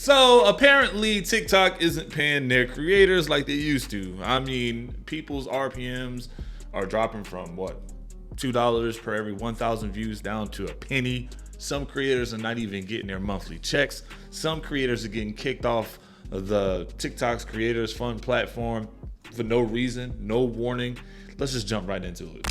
So apparently TikTok isn't paying their creators like they used to. I mean, people's RPMs are dropping from what, $2 per every 1,000 views down to a penny. Some creators are not even getting their monthly checks. Some creators are getting kicked off of the TikTok's Creators Fund platform for no reason, no warning. Let's just jump right into it.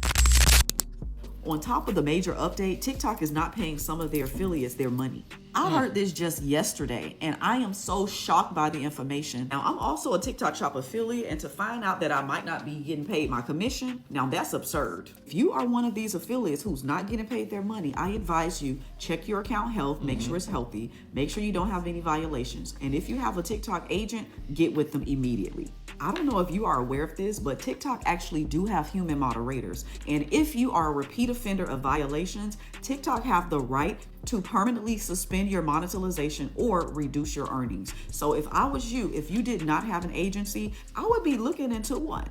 On top of the major update, TikTok is not paying some of their affiliates their money. I heard this just yesterday, and I am so shocked by the information. Now, I'm also a TikTok Shop affiliate, and to find out that I might not be getting paid my commission, now that's absurd. If you are one of these affiliates who's not getting paid their money, I advise you check your account health, make sure it's healthy, make sure you don't have any violations. And if you have a TikTok agent, get with them immediately. I don't know if you are aware of this, but TikTok actually do have human moderators. And if you are a repeat offender of violations, TikTok have the right to permanently suspend your monetization or reduce your earnings. So if I was you, if you did not have an agency, I would be looking into one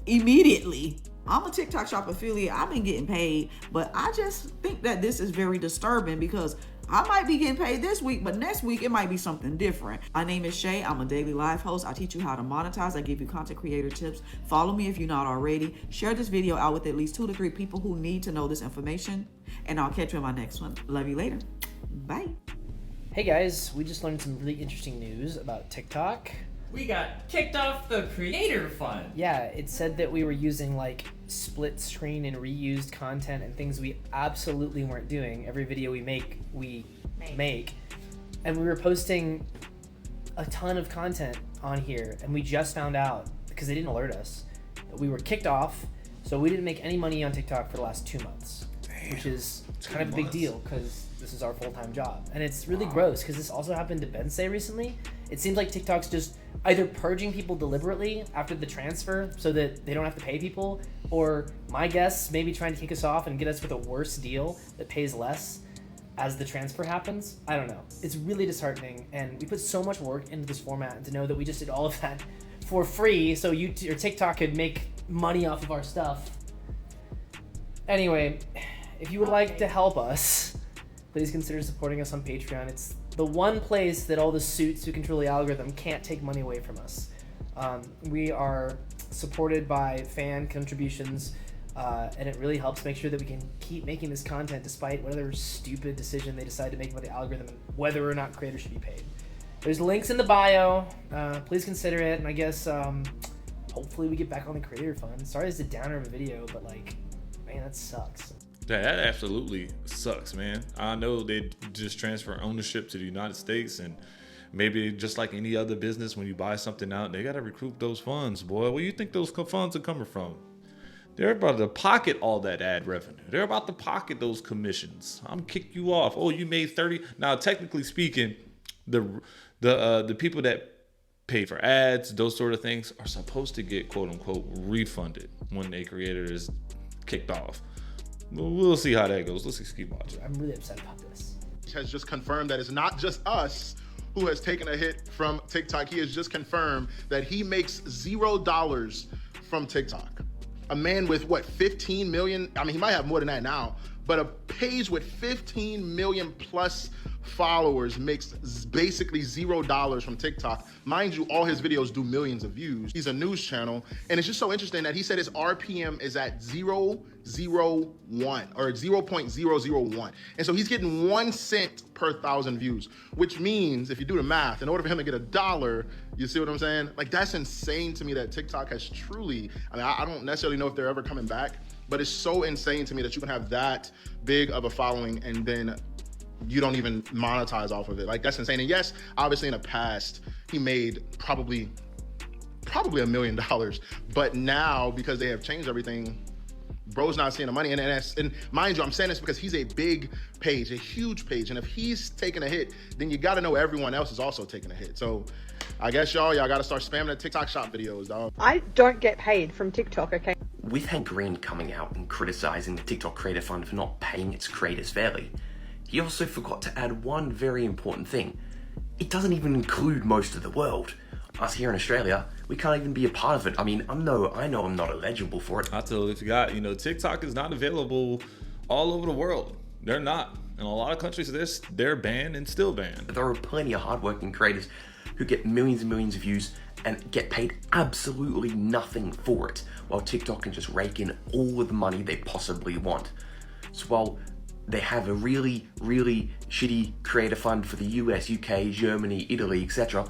immediately. I'm a TikTok Shop affiliate. I've been getting paid, but I just think that this is very disturbing because I might be getting paid this week, but next week it might be something different. My name is Shay. I'm a daily live host. I teach you how to monetize. I give you content creator tips. Follow me if you're not already. Share this video out with at least 2 to 3 people who need to know this information. And I'll catch you in my next one. Love you later. Bye. Hey guys, we just learned some really interesting news about TikTok. We got kicked off the Creator Fund. Yeah, it said that we were using like split screen and reused content and things we absolutely weren't doing. Every video we make. And we were posting a ton of content on here, and we just found out, because they didn't alert us, that we were kicked off, so we didn't make any money on TikTok for the last 2 months. Damn, which is kind of a big deal, because this is our full-time job. And it's really gross, because this also happened to Bensei recently. It seems like TikTok's just either purging people deliberately after the transfer so that they don't have to pay people, or my guess, maybe trying to kick us off and get us with a worse deal that pays less as the transfer happens. I don't know. It's really disheartening, and we put so much work into this format, and to know that we just did all of that for free so or TikTok could make money off of our stuff. Anyway, if you would like to help us, please consider supporting us on Patreon. It's the one place that all the suits who control the algorithm can't take money away from us. We are supported by fan contributions, and it really helps make sure that we can keep making this content despite whatever stupid decision they decide to make about the algorithm and whether or not creators should be paid. There's links in the bio. Please consider it, and I guess hopefully we get back on the Creator Fund. Sorry it's a downer of a video, but like, man, that sucks. Yeah, that absolutely sucks, man. I know they just transfer ownership to the United States, and maybe just like any other business, when you buy something out, they got to recoup those funds, boy. Where do you think those funds are coming from? They're about to pocket all that ad revenue. They're about to pocket those commissions. I'm gonna kick you off. Oh, you made 30. Now, technically speaking, the people that pay for ads, those sort of things, are supposed to get quote unquote refunded when a creator is kicked off. We'll see how that goes. Let's just keep watching. I'm really upset about this. Has just confirmed that it's not just us who has taken a hit from TikTok. He has just confirmed that he makes $0 from TikTok. A man with what, 15 million? I mean, he might have more than that now, but a page with 15 million plus followers makes basically $0 from TikTok. Mind you, all his videos do millions of views. He's a news channel, and it's just so interesting that he said his RPM is at 0.001 or 0.001. And so he's getting 1 cent per 1,000 views, which means if you do the math, in order for him to get $1, you see what I'm saying? Like, that's insane to me that TikTok has truly, I mean, I don't necessarily know if they're ever coming back, but it's so insane to me that you can have that big of a following and then you don't even monetize off of it. Like, that's insane. And yes, obviously in the past, he made probably $1 million, but now because they have changed everything, bro's not seeing the money. And mind you, I'm saying this because he's a big page, a huge page. And if he's taking a hit, then you gotta know everyone else is also taking a hit. So I guess y'all gotta start spamming the TikTok shop videos, dog. I don't get paid from TikTok, okay? With Hank Green coming out and criticizing the TikTok Creator Fund for not paying its creators fairly, he also forgot to add one very important thing. It doesn't even include most of the world. Us here in Australia, we can't even be a part of it. I mean, I know I'm not eligible for it. I totally forgot. TikTok is not available all over the world. They're not. In a lot of countries, they're banned and still banned. There are plenty of hardworking creators who get millions and millions of views and get paid absolutely nothing for it, while TikTok can just rake in all of the money they possibly want. So while they have a really, really shitty creator fund for the US, UK, Germany, Italy, etc.,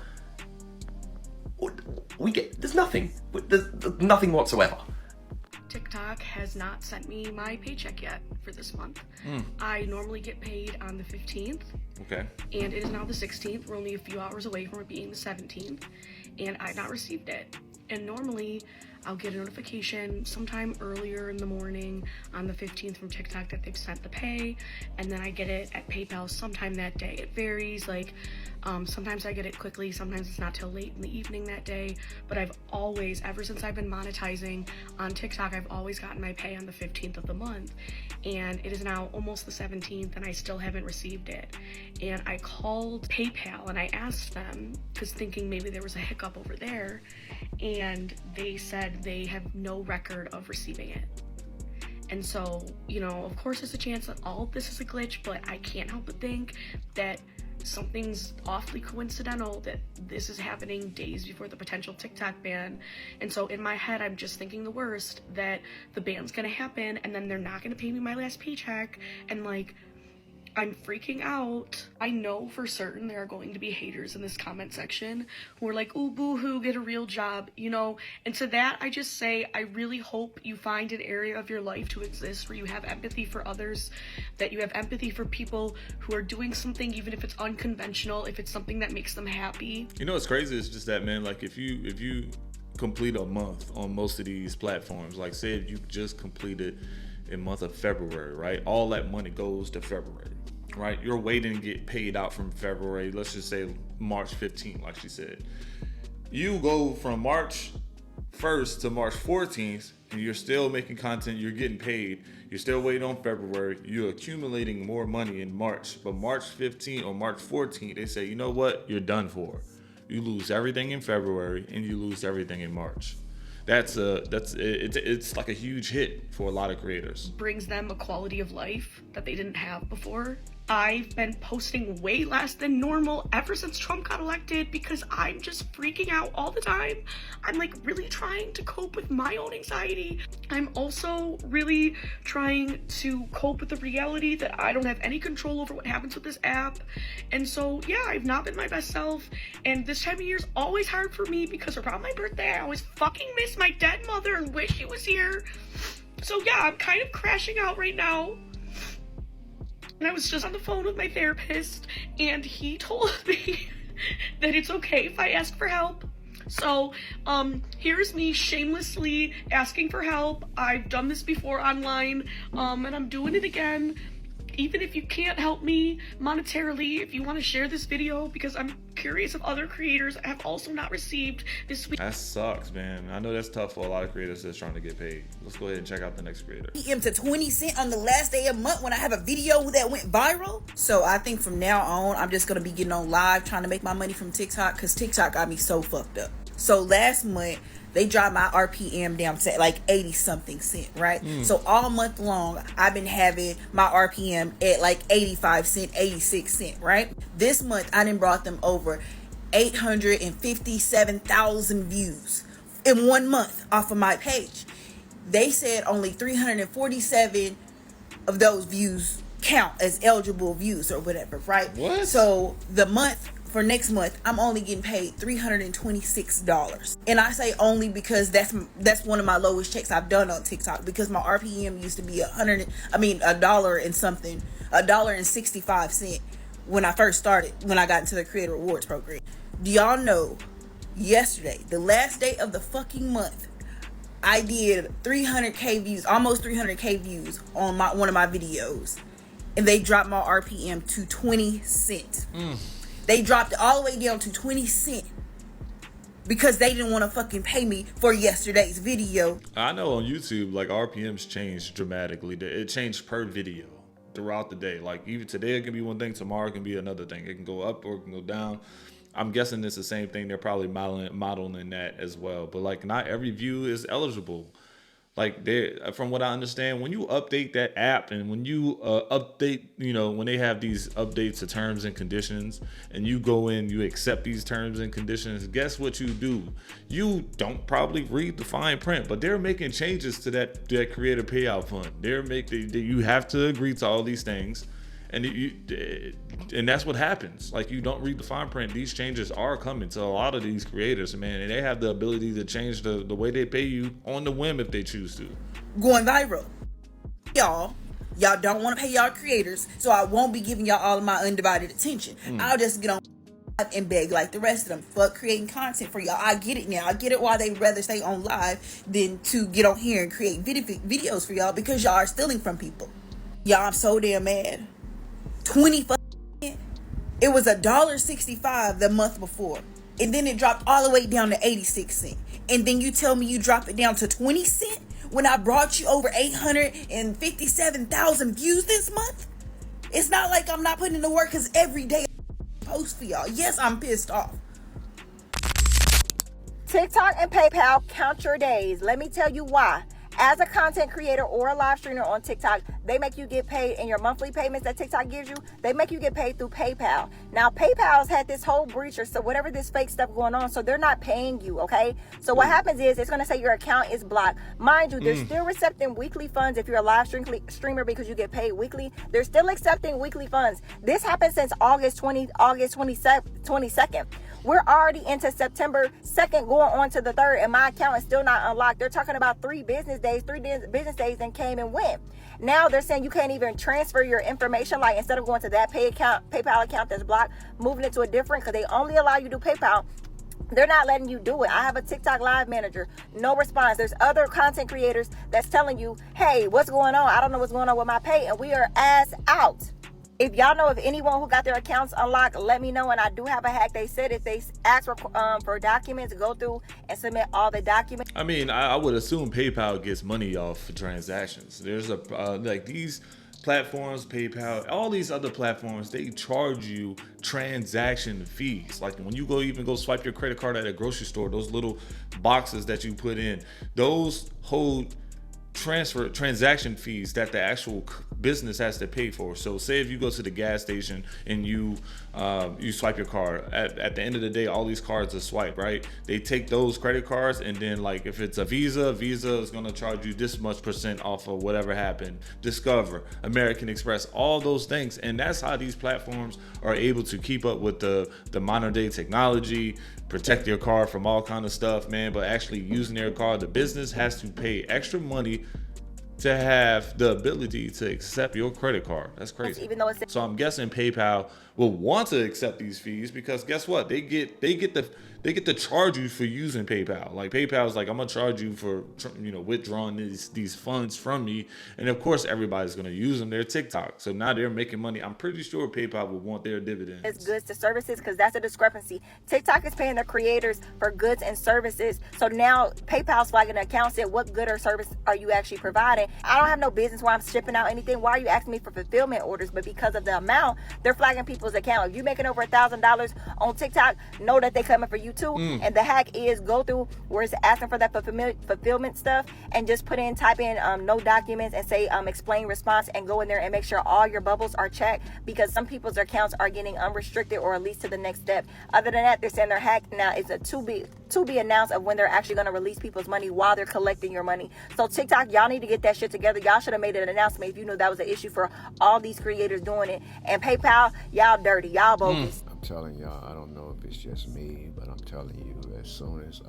there's nothing. There's nothing whatsoever. TikTok has not sent me my paycheck yet for this month. I normally get paid on the 15th. Okay. And it is now the 16th. We're only a few hours away from it being the 17th. And I've not received it. And normally I'll get a notification sometime earlier in the morning on the 15th from TikTok that they've sent the pay. And then I get it at PayPal sometime that day. It varies. Like, sometimes I get it quickly. Sometimes it's not till late in the evening that day. But I've always, ever since I've been monetizing on TikTok, I've always gotten my pay on the 15th of the month. And it is now almost the 17th and I still haven't received it. And I called PayPal and I asked them, because thinking maybe there was a hiccup over there, and they said they have no record of receiving it. And so, you know, of course there's a chance that all of this is a glitch, but I can't help but think that something's awfully coincidental that this is happening days before the potential TikTok ban. And so in my head, I'm just thinking the worst, that the ban's gonna happen and then they're not gonna pay me my last paycheck, and like, I'm freaking out. I know for certain there are going to be haters in this comment section who are like, ooh, boo-hoo, get a real job, you know? And to that, I just say, I really hope you find an area of your life to exist where you have empathy for others, that you have empathy for people who are doing something, even if it's unconventional, if it's something that makes them happy. You know what's crazy is just that, man, like if you complete a month on most of these platforms, like say if you just completed a month of February, right? All that money goes to February. Right, you're waiting to get paid out from February, let's just say March 15th, like she said. You go from March 1st to March 14th, and you're still making content, you're getting paid, you're still waiting on February, you're accumulating more money in March, but March 15th or March 14th, they say, you know what, you're done for. You lose everything in February, and you lose everything in March. It's like a huge hit for a lot of creators. Brings them a quality of life that they didn't have before. I've been posting way less than normal ever since Trump got elected because I'm just freaking out all the time. I'm like really trying to cope with my own anxiety. I'm also really trying to cope with the reality that I don't have any control over what happens with this app. And so, yeah, I've not been my best self. And this time of year is always hard for me because around my birthday, I always fucking miss my dead mother and wish she was here. So yeah, I'm kind of crashing out right now. And I was just on the phone with my therapist, and he told me that it's okay if I ask for help. So, here's me shamelessly asking for help. I've done this before online, and I'm doing it again. Even if you can't help me monetarily, if you want to share this video, because I'm curious if other creators have also not received this week. That sucks, man. I know that's tough for a lot of creators that's trying to get paid. Let's go ahead and check out the next creator. PM to 20 cents on the last day of the month when I have a video that went viral. So I think from now on, I'm just going to be getting on live trying to make my money from TikTok, because TikTok got me so fucked up. So last month, they dropped my RPM down to like 80 something cent, right? So all month long, I've been having my RPM at like 85 cent, 86 cent, right? This month, I done brought them over 857,000 views in 1 month off of my page. They said only 347 of those views count as eligible views or whatever, right? What? So the month, for next month, I'm only getting paid $326. And I say only because that's one of my lowest checks I've done on TikTok, because my RPM used to be $1 and something, $1.65 when I first started, when I got into the Creator Rewards program. Do y'all know, yesterday, the last day of the fucking month, I did 300k views, almost 300k views on one of my videos, and they dropped my RPM to 20 cents. They dropped it all the way down to 20 cents because they didn't want to fucking pay me for yesterday's video. I know on YouTube, like RPMs change dramatically. It changed per video throughout the day. Like even today it can be one thing, tomorrow it can be another thing. It can go up or it can go down. I'm guessing it's the same thing. They're probably modeling that as well. But like not every view is eligible Like they, from what I understand, when you update that app and when you update, when they have these updates to terms and conditions, and you go in, you accept these terms and conditions. Guess what you do? You don't probably read the fine print, but they're making changes to that creator payout fund. You have to agree to all these things. And that's what happens. Like, you don't read the fine print. These changes are coming to a lot of these creators, man, and they have the ability to change the way they pay you on the whim if they choose to. Going viral. Y'all don't want to pay y'all creators, so I won't be giving y'all all of my undivided attention. I'll just get on and beg like the rest of them. Fuck creating content for y'all. I get it now. I get it why they rather stay on live than to get on here and create videos for y'all, because y'all are stealing from people. Y'all, I'm so damn mad. 20 it was $1.65 the month before, and then it dropped all the way down to 86 cents, and then you tell me you drop it down to 20 cents when I brought you over 857,000 views this month. It's not like I'm not putting in the work, because every day I post for y'all. Yes, I'm pissed off. TikTok and PayPal count your days. Let me tell you why. As a content creator or a live streamer on TikTok, they make you get paid in your monthly payments that TikTok gives you. They make you get paid through PayPal. Now, PayPal's had this whole breach or so whatever this fake stuff going on, so they're not paying you, okay? So what happens is it's going to say your account is blocked. Mind you, they're still accepting weekly funds if you're a live streamer because you get paid weekly. They're still accepting weekly funds. This happened since August 22nd. We're already into September 2nd, going on to the 3rd, and my account is still not unlocked. They're talking about 3 business days and came and went. Now they're saying you can't even transfer your information. Like, instead of going to that PayPal account that's blocked, moving it to a different, because they only allow you to do PayPal. They're not letting you do it. I have a TikTok live manager. No response. There's other content creators that's telling you, hey, what's going on? I don't know what's going on with my pay. And we are ass out. If y'all know of anyone who got their accounts unlocked, let me know. And I do have a hack. They said if they ask for documents, go through and submit all the documents. I mean, I would assume PayPal gets money off for transactions. There's like these platforms, PayPal, all these other platforms, they charge you transaction fees. Like when you go swipe your credit card at a grocery store, those little boxes that you put in, those hold transaction fees that the actual business has to pay for. So say if you go to the gas station and you swipe your card, at the end of the day, all these cards are swiped, right? They take those credit cards, and then, like, if it's a Visa is going to charge you this much % off of whatever happened. Discover, American Express, all those things. And that's how these platforms are able to keep up with the modern day technology, protect your card from all kind of stuff, man. But actually using their card, the business has to pay extra money to have the ability to accept your credit card. That's crazy. Even though it's So I'm guessing PayPal will want to accept these fees, because guess what? They get to charge you for using PayPal. Like, PayPal's like, I'm gonna charge you for withdrawing these funds from me, and of course everybody's gonna use them. They're TikTok, so now they're making money. I'm pretty sure PayPal will want their dividends. It's goods to services, because that's a discrepancy. TikTok is paying their creators for goods and services. So now PayPal's flagging the account, said, what good or service are you actually providing? I don't have no business where I'm shipping out anything. Why are you asking me for fulfillment orders? But because of the amount, they're flagging people's account. If you're making over $1,000 on TikTok, know that they're coming for you too. And the hack is go through where it's asking for that fulfillment stuff, and just type in no documents and say explain response, and go in there and make sure all your bubbles are checked, because some people's accounts are getting unrestricted or at least to the next step. Other than that, they're saying they're hacked. Now it's a to be announced of when they're actually going to release people's money while they're collecting your money. So TikTok, y'all need to get that shit together. Y'all should have made an announcement if you knew that was an issue for all these creators doing it. And PayPal, y'all dirty, y'all bogus. I'm telling y'all, I don't know if it's just me, but I'm telling you, as soon as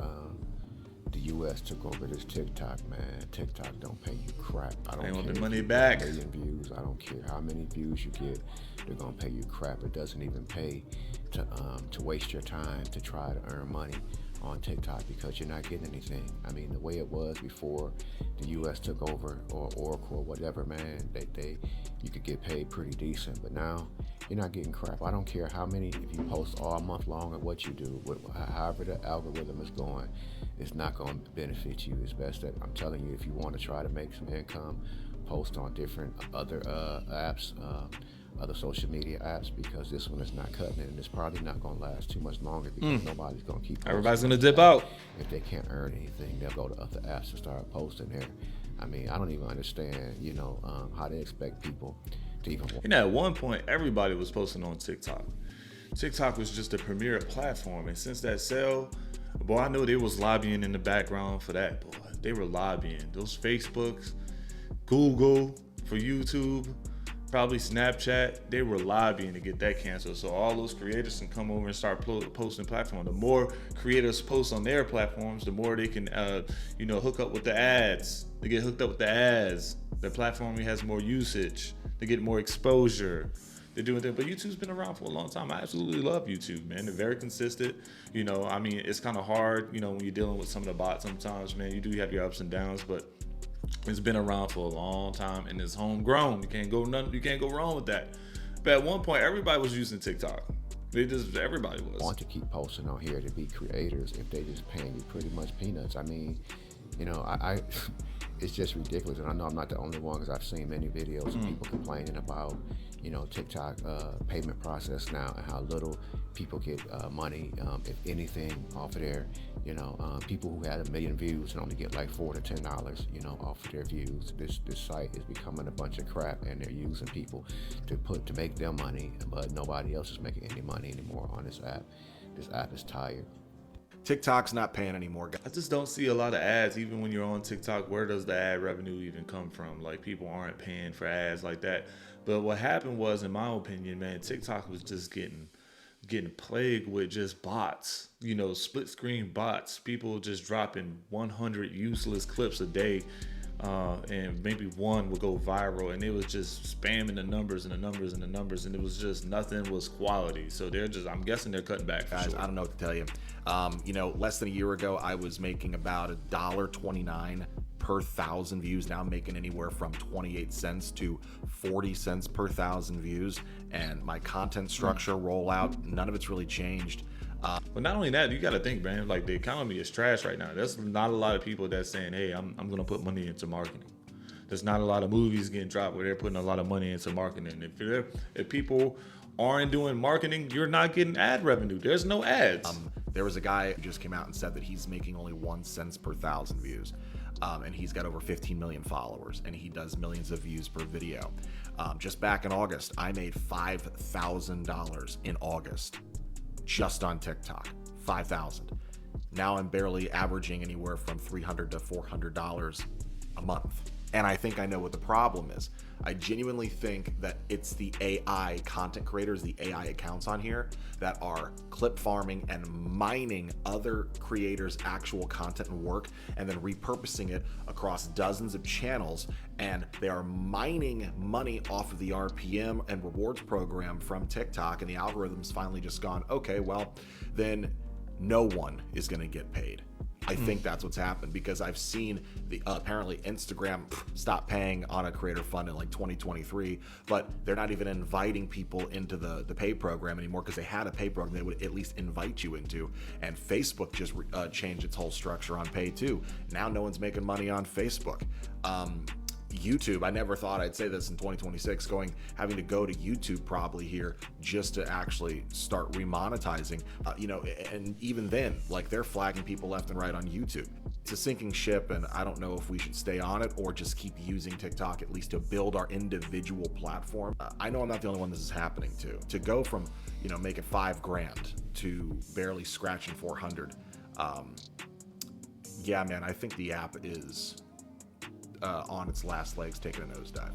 the U.S. took over this TikTok, man, TikTok don't pay you crap. I don't They want care the if money you get back. 1 million views. I don't care how many views you get. They're gonna pay you crap. It doesn't even pay to waste your time to try to earn money on TikTok, because you're not getting anything. I mean, the way it was before the U.S. took over, or Oracle or whatever, man, you could get paid pretty decent, but now you're not getting crap. I don't care how many, if you post all month long or what you do, however the algorithm is going, it's not going to benefit you. It's best that, I'm telling you, if you want to try to make some income, post on different other apps. other social media apps, because this one is not cutting it, and it's probably not going to last too much longer, because nobody's going to keep posting. Everybody's going to dip out. If they can't earn anything, they'll go to other apps and start posting there. I mean, I don't even understand, how they expect people to even. At one point, everybody was posting on TikTok. TikTok was just a premier platform, and since that sale, boy, I know they was lobbying in the background for that. Boy, they were lobbying. Those Facebooks, Google for YouTube, probably Snapchat, they were lobbying to get that canceled. So all those creators can come over and start posting platform. The more creators post on their platforms, the more they can, hook up with the ads. They get hooked up with the ads. The platform has more usage. They get more exposure. They're doing that, but YouTube's been around for a long time. I absolutely love YouTube, man. They're very consistent. It's kind of hard, when you're dealing with some of the bots sometimes, man. You do have your ups and downs, but it's been around for a long time, and it's homegrown. You can't go wrong with that. But at one point, everybody was using TikTok. Everybody was. Want to keep posting on here to be creators if they just paying you pretty much peanuts. I mean, I it's just ridiculous, and I know I'm not the only one, because I've seen many videos of people complaining about TikTok payment process now, and how little people get money, if anything, off of their, people who had 1 million views and only get like $4 to $10, off of their views. This site is becoming a bunch of crap, and they're using people to make their money, but nobody else is making any money anymore on this app. This app is tired. TikTok's not paying anymore. I just don't see a lot of ads. Even when you're on TikTok, where does the ad revenue even come from? Like, people aren't paying for ads like that. But what happened was, in my opinion, man, TikTok was just getting plagued with just bots, split screen bots, people just dropping 100 useless clips a day, and maybe one would go viral, and it was just spamming the numbers and the numbers and the numbers, and it was just nothing was quality. So I'm guessing they're cutting back. Guys, I don't know what to tell you. Less than a year ago, I was making about $1.29 per 1,000 views. Now I'm making anywhere from 28 cents to 40 cents per 1,000 views, and my content structure rollout, none of it's really changed. But not only that, you got to think, man, like, the economy is trash right now. There's not a lot of people that's saying, hey, I'm going to put money into marketing. There's not a lot of movies getting dropped where they're putting a lot of money into marketing. If people aren't doing marketing, you're not getting ad revenue. There's no ads. There was a guy who just came out and said that he's making only 1 cent per 1,000 views. And he's got over 15 million followers, and he does millions of views per video. Just back in August, I made $5,000 in August just on TikTok. $5,000. Now I'm barely averaging anywhere from $300 to $400 a month. And I think I know what the problem is. I genuinely think that it's the AI content creators, the AI accounts on here that are clip farming and mining other creators' actual content and work, and then repurposing it across dozens of channels. And they are mining money off of the RPM and rewards program from TikTok, and the algorithm's finally just gone, okay, well, then no one is going to get paid. I think that's what's happened, because I've seen the apparently Instagram stop paying on a creator fund in like 2023, but they're not even inviting people into the pay program anymore, because they had a pay program they would at least invite you into. And Facebook just changed its whole structure on pay too. Now no one's making money on Facebook. YouTube, I never thought I'd say this in 2026, having to go to YouTube probably here just to actually start remonetizing, and even then, like, they're flagging people left and right on YouTube. It's a sinking ship, and I don't know if we should stay on it or just keep using TikTok at least to build our individual platform. I know I'm not the only one this is happening to go from, making $5,000 to barely scratching 400. Yeah, man, I think the app is on its last legs, taking a nosedive.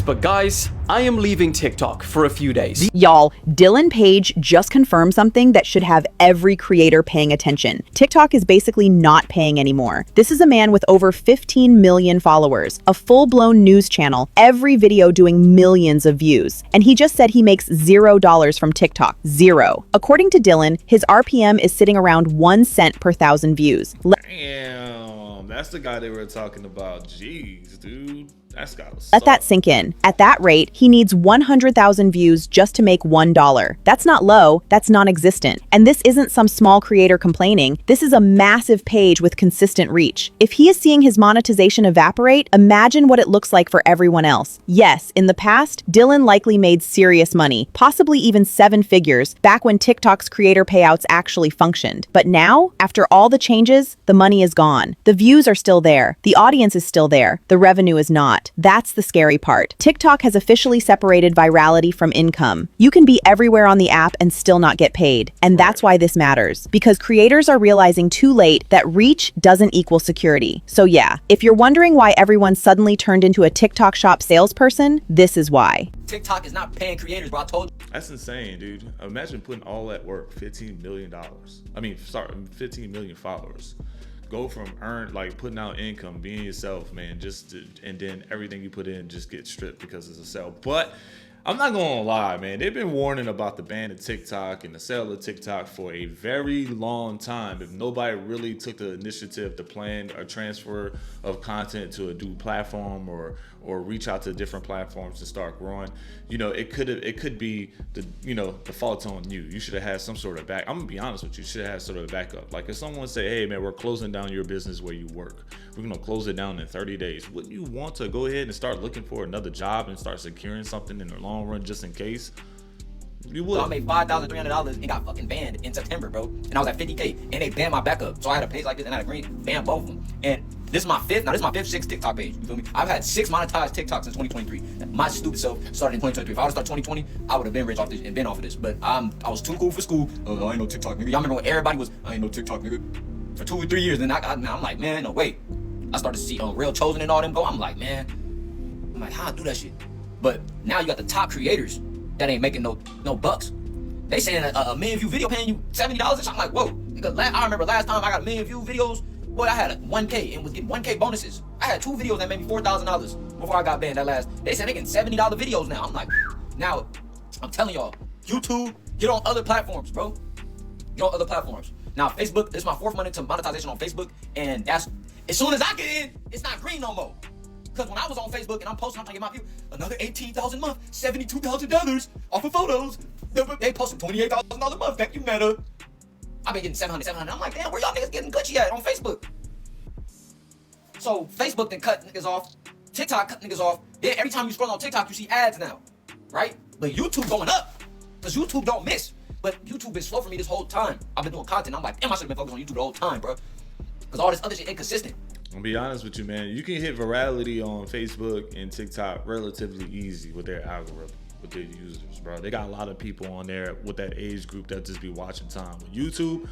But guys, I am leaving TikTok for a few days. Y'all, Dylan Page just confirmed something that should have every creator paying attention. TikTok is basically not paying anymore. This is a man with over 15 million followers, a full-blown news channel, every video doing millions of views. And he just said he makes $0 from TikTok. Zero. According to Dylan, his RPM is sitting around 1 cent per 1,000 views. Damn, that's the guy they were talking about. Jeez, dude. That's gotta Let that suck. sink in. At that rate, he needs 100,000 views just to make $1. That's not low, that's non-existent. And this isn't some small creator complaining. This is a massive page with consistent reach. If he is seeing his monetization evaporate, imagine what it looks like for everyone else. Yes, in the past, Dylan likely made serious money, possibly even 7 figures, back when TikTok's creator payouts actually functioned. But now, after all the changes, the money is gone. The views are still there. The audience is still there. The revenue is not. That's the scary part. TikTok has officially separated virality from income. You can be everywhere on the app and still not get paid. And that's why this matters. Because creators are realizing too late that reach doesn't equal security. So yeah, if you're wondering why everyone suddenly turned into a TikTok shop salesperson, this is why. TikTok is not paying creators, bro. I told you. That's insane, dude. Imagine putting all that work, $15 million. 15 million followers. Go from putting out income, being yourself, man, and then everything you put in just gets stripped because it's a sell. But I'm not gonna lie, man. They've been warning about the ban of TikTok and the sale of TikTok for a very long time. If nobody really took the initiative to plan a transfer of content to a new platform or reach out to different platforms to start growing, it could be the fault's on you. You should have had some sort of back. I'm gonna be honest with you. You should have had sort of a backup. Like if someone say, "Hey, man, we're closing down your business where you work. We're gonna close it down in 30 days." Wouldn't you want to go ahead and start looking for another job and start securing something in the long run just in case? You would. So I made $5,300 and got fucking banned in September, bro. And I was at 50K, and they banned my backup. So I had a page like this, and I had a green ban both of them. And this is my fifth, 6th TikTok page. You feel me? I've had 6 monetized TikToks since 2023. My stupid self started in 2023. If I would have started 2020, I would have been rich off this and been off of this. But I was too cool for school. I ain't no TikTok nigga. Y'all remember when everybody was, I ain't no TikTok nigga, for 2 or 3 years. Then I'm like, man, no wait. I started to see Real Chosen and all them go. I'm like, how I do that shit? But now you got the top creators that ain't making no bucks. They saying a million view video paying you $70 and something. Like, whoa. Because I remember last time I got a million view videos, boy, I had 1K and was getting 1K bonuses. I had 2 videos that made me $4,000 before I got banned that last. They said they getting $70 videos now. I'm like, now, I'm telling y'all, YouTube, get on other platforms, bro. Get on other platforms. Now, Facebook, this is my 4th month into monetization on Facebook, and that's, as soon as I get in, it's not green no more. Because when I was on Facebook and I'm posting, I'm trying to get my view, another $18,000 a month, $72,000 off of photos. They posted $28,000 a month. Thank you, Meta. I've been getting 700. I'm like, damn, where y'all niggas getting glitchy at on Facebook? So Facebook then cut niggas off. TikTok cut niggas off. Then every time you scroll on TikTok, you see ads now, right? But YouTube going up because YouTube don't miss. But YouTube been slow for me this whole time. I've been doing content. I'm like, damn, I should have been focused on YouTube the whole time, bro. Because all this other shit inconsistent. I'll be honest with you, man. You can hit virality on Facebook and TikTok relatively easy with their algorithm, with their users, bro. They got a lot of people on there with that age group that just be watching time. With YouTube,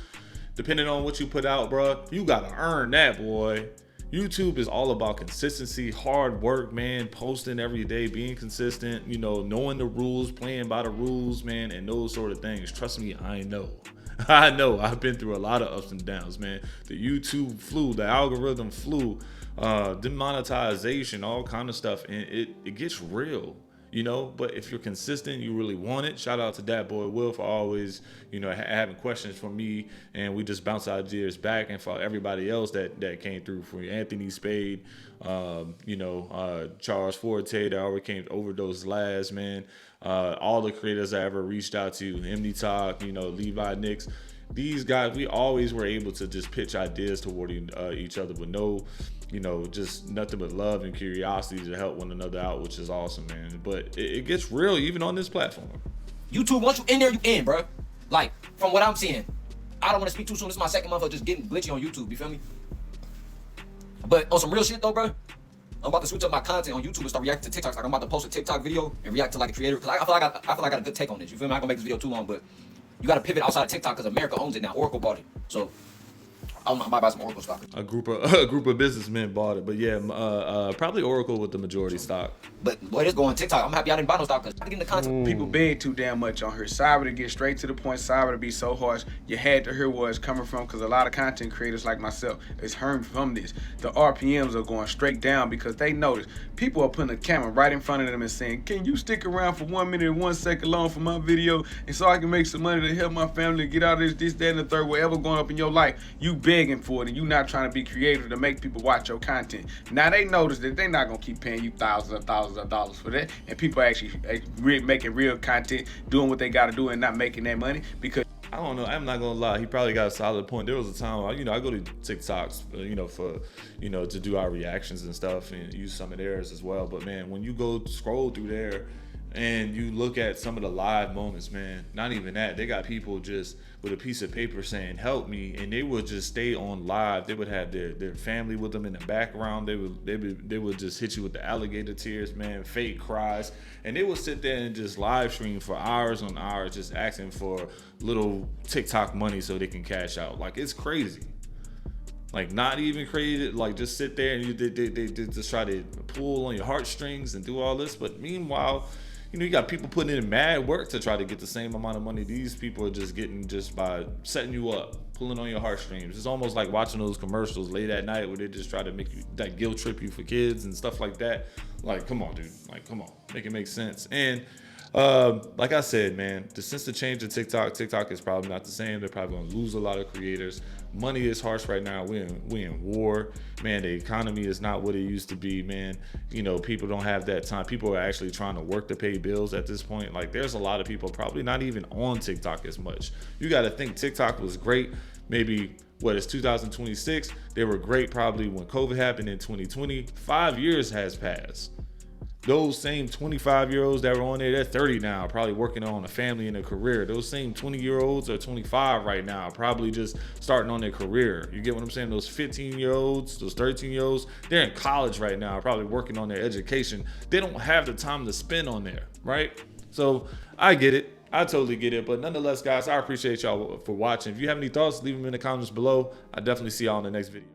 depending on what you put out, bro, you gotta earn that, boy. YouTube is all about consistency, hard work, man, posting every day, being consistent, knowing the rules, playing by the rules, man, and those sort of things. Trust me, I know. I know. I've been through a lot of ups and downs, man. The YouTube flew, the algorithm flew, demonetization, all kind of stuff, and it gets real, But if you're consistent, you really want it. Shout out to that boy Will for always, having questions for me, and we just bounce ideas back. And for everybody else that came through, for Anthony Spade, Charles Forte that already came overdose last, man. All the creators I ever reached out to, MD Talk, Levi Nix, these guys, we always were able to just pitch ideas toward each other with no, just nothing but love and curiosity to help one another out, which is awesome, man. But it gets real even on this platform. YouTube, once you in there, you in, bro. Like, from what I'm seeing. I don't want to speak too soon. This is my 2nd month of just getting glitchy on YouTube, you feel me? But on some real shit though, bro, I'm about to switch up my content on YouTube and start reacting to TikToks. Like I'm about to post a TikTok video and react to like a creator. Cause I feel like I got a good take on this. You feel me? I'm not gonna make this video too long, but you gotta pivot outside of TikTok because America owns it now. Oracle bought it. So I might buy some Oracle stock. A group of businessmen bought it, but yeah, probably Oracle with the majority stock. But boy, this going TikTok. I'm happy I didn't buy no stock because I getting the content. People beg too damn much on her. Cyber to get straight to the point. Cyber to be so harsh. You had to hear where it's coming from because a lot of content creators like myself is hearing from this. The RPMs are going straight down because they notice people are putting a camera right in front of them and saying, "Can you stick around for 1 minute and 1 second long for my video, and so I can make some money to help my family get out of this, that, and the third, whatever going up in your life." You beg begging for it and you not trying to be creative to make people watch your content. Now they notice that they're not gonna keep paying you thousands of dollars for that, and people actually making real content, doing what they gotta do and not making that money because I don't know. I'm not gonna lie. He probably got a solid point. There was a time, I go to TikToks, for, to do our reactions and stuff and use some of theirs as well. But man, when you go scroll through there and you look at some of the live moments, man, not even that. They got people just with a piece of paper saying, help me. And they would just stay on live. They would have their family with them in the background. They would just hit you with the alligator tears, man, fake cries. And they would sit there and just live stream for hours on hours, just asking for little TikTok money so they can cash out. Like, it's crazy. Like, not even created, like, just sit there and they just try to pull on your heartstrings and do all this. But meanwhile, you got people putting in mad work to try to get the same amount of money these people are just getting just by setting you up, pulling on your heartstrings. It's almost like watching those commercials late at night where they just try to make you, like, guilt trip you for kids and stuff like that. Like, come on, dude. Like, come on. Make it make sense. And like I said, man, since the change of TikTok is probably not the same. They're probably going to lose a lot of creators. Money is harsh right now. We in war, man. The economy is not what it used to be, man. People don't have that time. People are actually trying to work to pay bills at this point. Like, there's a lot of people probably not even on TikTok as much. You got to think TikTok was great. Maybe it's 2026. They were great probably when COVID happened in 2020. 5 years has passed. Those same 25-year-olds that were on there, they're 30 now, probably working on a family and a career. Those same 20-year-olds are 25 right now, probably just starting on their career. You get what I'm saying? Those 15-year-olds, those 13-year-olds, they're in college right now, probably working on their education. They don't have the time to spend on there, right? So I get it. I totally get it. But nonetheless, guys, I appreciate y'all for watching. If you have any thoughts, leave them in the comments below. I definitely see y'all in the next video.